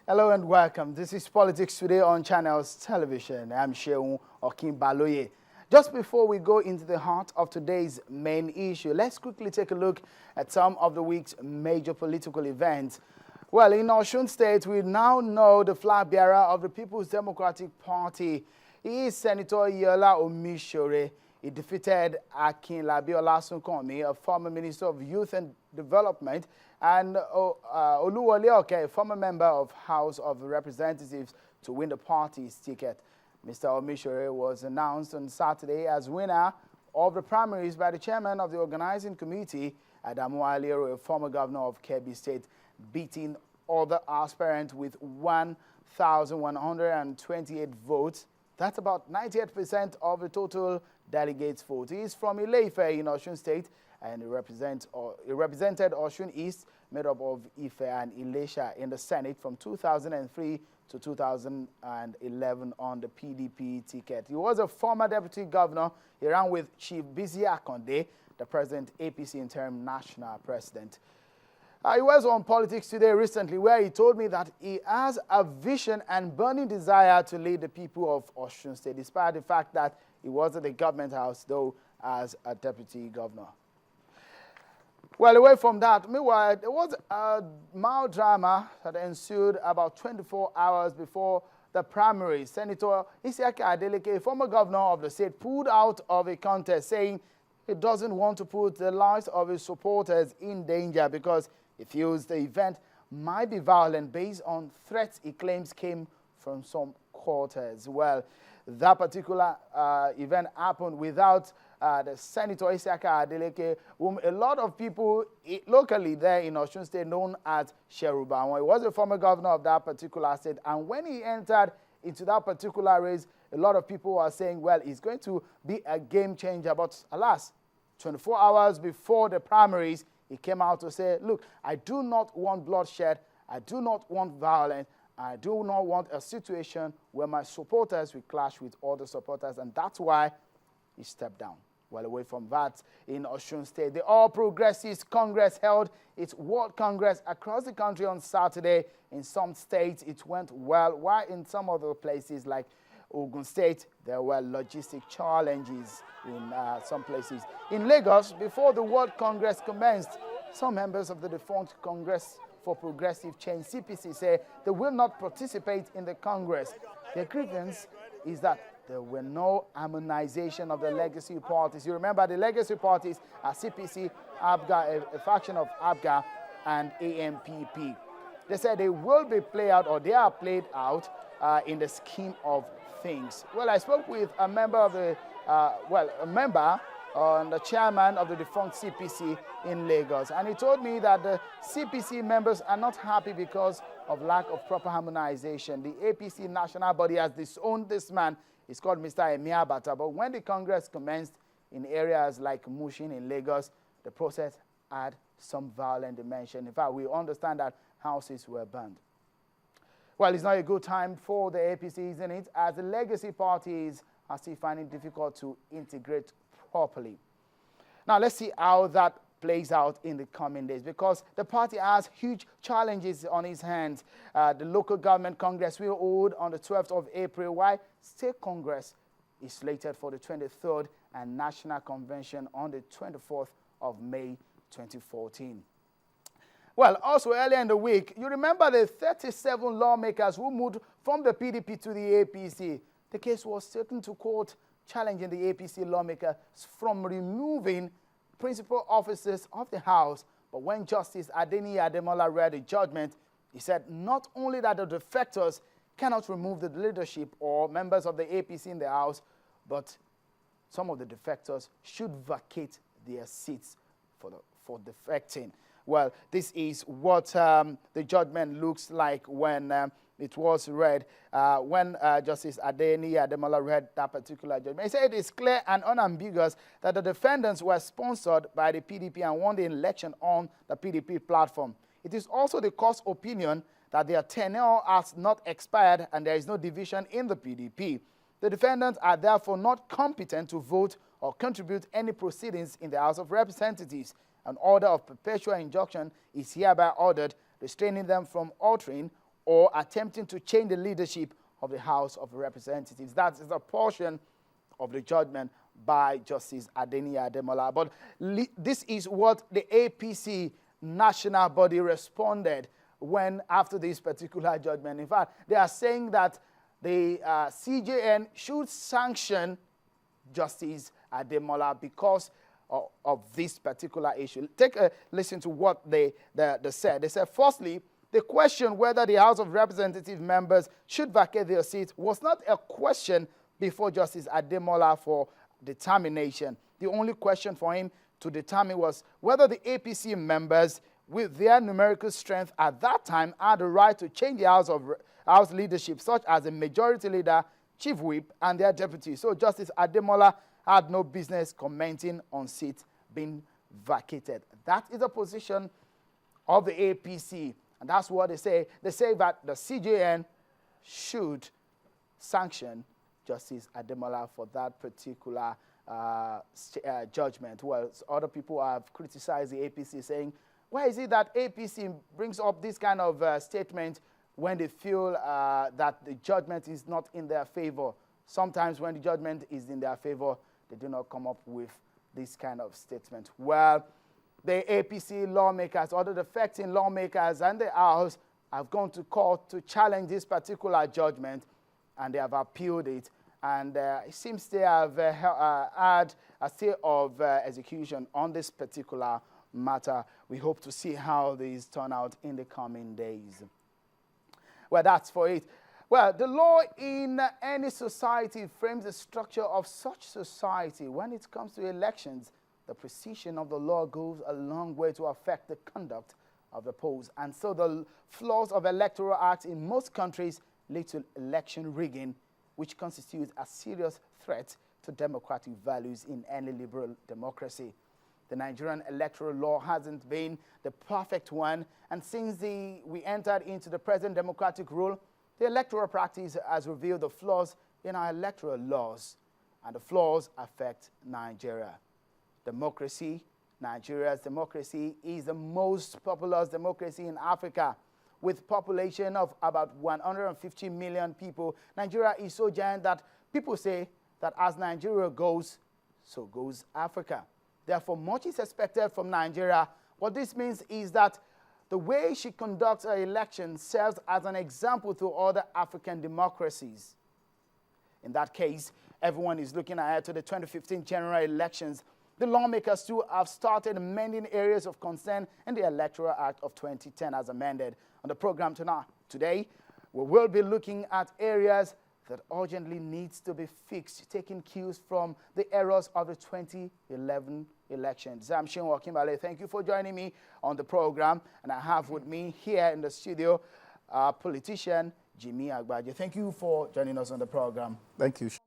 Hello and welcome. This is Politics Today on Channels Television. I'm Sheung Okinbaloye. Just before we go into the heart of today's main issue, let's quickly take a look at some of the week's major political events. Well, in Osun State, we now know the flag bearer of the People's Democratic Party. He is Senator Yola Omishore. He defeated Akinlabi Olasunkanmi, a former Minister of Youth and Development, and Oluwole Oke, a former member of House of Representatives, to win the party's ticket. Mr. Omishore was announced on Saturday as winner of the primaries by the chairman of the organizing committee, Adamu Aliero, a former governor of Kebbi State, beating other aspirants with 1,128 votes. That's about 98% of the total delegates' vote. He is from Ile-Ife in Osun State, and he represented Osun East, made up of Ife and Ilesha, in the Senate from 2003 to 2011 on the PDP ticket. He was a former deputy governor. He ran with Chief Bisi Akande, the present APC interim national president. He was on Politics Today recently, where he told me that he has a vision and burning desire to lead the people of Osun State, despite the fact that he was at the government house, though, as a deputy governor. Well, away from that, meanwhile, there was a mild drama that ensued about 24 hours before the primary. Senator Isiaka Adeleke, a former governor of the state, pulled out of a contest, saying he doesn't want to put the lives of his supporters in danger because he feels the event might be violent based on threats he claims came from some quarters. Well, that particular event happened without the Senator Isiaka Adeleke, whom a lot of people locally there in Osun State known as Sheruba. He was a former governor of that particular state, and when he entered into that particular race, a lot of people are saying, well, he's going to be a game changer. But alas, 24 hours before the primaries, he came out to say, look, I do not want bloodshed, I do not want violence, I do not want a situation where my supporters will clash with other supporters, and that's why he stepped down. Well, away from that, in Osun State, the All Progressives Congress held its World Congress across the country on Saturday. In some states, it went well, while in some other places like Ogun State, there were logistic challenges in some places. In Lagos, before the World Congress commenced, some members of the defunct Congress for Progressive Change, CPC, say they will not participate in the Congress. Their grievance is that there were no harmonization of the legacy parties. You remember the legacy parties are CPC, ABGA, a faction of ABGA, and AMPP. They said they will be played out, or they are played out in the scheme of things. Well, I spoke with a member of the, the chairman of the defunct CPC in Lagos, and he told me that the CPC members are not happy because of lack of proper harmonization. The APC national body has disowned this man. It's called Mr. Emi Abata. But when the Congress commenced in areas like Mushin in Lagos, the process had some violent dimension. In fact, we understand that houses were burned. Well, it's not a good time for the APC, isn't it? As the legacy parties are still finding it difficult to integrate properly. Now, let's see how that plays out in the coming days, because the party has huge challenges on its hands. The local government congress will hold on the 12th of April, while state congress is slated for the 23rd and national convention on the 24th of May 2014. Well, also earlier in the week, you remember the 37 lawmakers who moved from the PDP to the APC. The case was taken to court, challenging the APC lawmakers from removing principal officers of the House. But when Justice Adeni Ademola read the judgment, he said not only that the defectors cannot remove the leadership or members of the APC in the House, but some of the defectors should vacate their seats for defecting. Well, this is what the judgment looks like when it was read, when Justice Adeni Ademola read that particular judgment. He said it is clear and unambiguous that the defendants were sponsored by the PDP and won the election on the PDP platform. It is also the court's opinion that their tenure has not expired and there is no division in the PDP. The defendants are therefore not competent to vote or contribute any proceedings in the House of Representatives. An order of perpetual injunction is hereby ordered, restraining them from altering or attempting to change the leadership of the House of Representatives. That is a portion of the judgment by Justice Adeniyi Ademola. But this is what the APC national body responded when after this particular judgment. In fact, they are saying that the CJN should sanction Justice Ademola because of this particular issue. Take a listen to what they said. They said, firstly, the question whether the House of Representative members should vacate their seats was not a question before Justice Ademola for determination. The only question for him to determine was whether the APC members, with their numerical strength at that time, had the right to change the House leadership, such as the majority leader, chief whip, and their deputy. So Justice Ademola had no business commenting on seats being vacated. That is the position of the APC, and that's what they say. They say that the CJN should sanction Justice Ademola for that particular judgment. Well, other people have criticized the APC, saying, why is it that APC brings up this kind of statement when they feel that the judgment is not in their favor? Sometimes when the judgment is in their favor, they do not come up with this kind of statement. Well, the APC lawmakers, other defecting lawmakers and the House have gone to court to challenge this particular judgment, and they have appealed it. And it seems they have had a stay of execution on this particular matter. We hope to see how these turn out in the coming days. Well, that's for it. Well, the law in any society frames the structure of such society. When it comes to elections, the precision of the law goes a long way to affect the conduct of the polls. And so the flaws of Electoral Act in most countries lead to election rigging, which constitutes a serious threat to democratic values in any liberal democracy. The Nigerian electoral law hasn't been the perfect one, and since we entered into the present democratic rule, the electoral practice has revealed the flaws in our electoral laws, and the flaws affect Nigeria. Democracy, Nigeria's democracy, is the most populous democracy in Africa. With a population of about 150 million people, Nigeria is so giant that people say that as Nigeria goes, so goes Africa. Therefore, much is expected from Nigeria. What this means is that the way she conducts her election serves as an example to other African democracies. In that case, everyone is looking ahead to the 2015 general elections. The lawmakers too have started amending areas of concern in the Electoral Act of 2010 as amended. On the program today, we will be looking at areas that urgently needs to be fixed, taking cues from the errors of the 2011 elections. I'm Shinwa Kimbale. Thank you for joining me on the program. And I have with me here in the studio politician Jimi Agbaje. Thank you for joining us on the program. Thank you, Shinwa.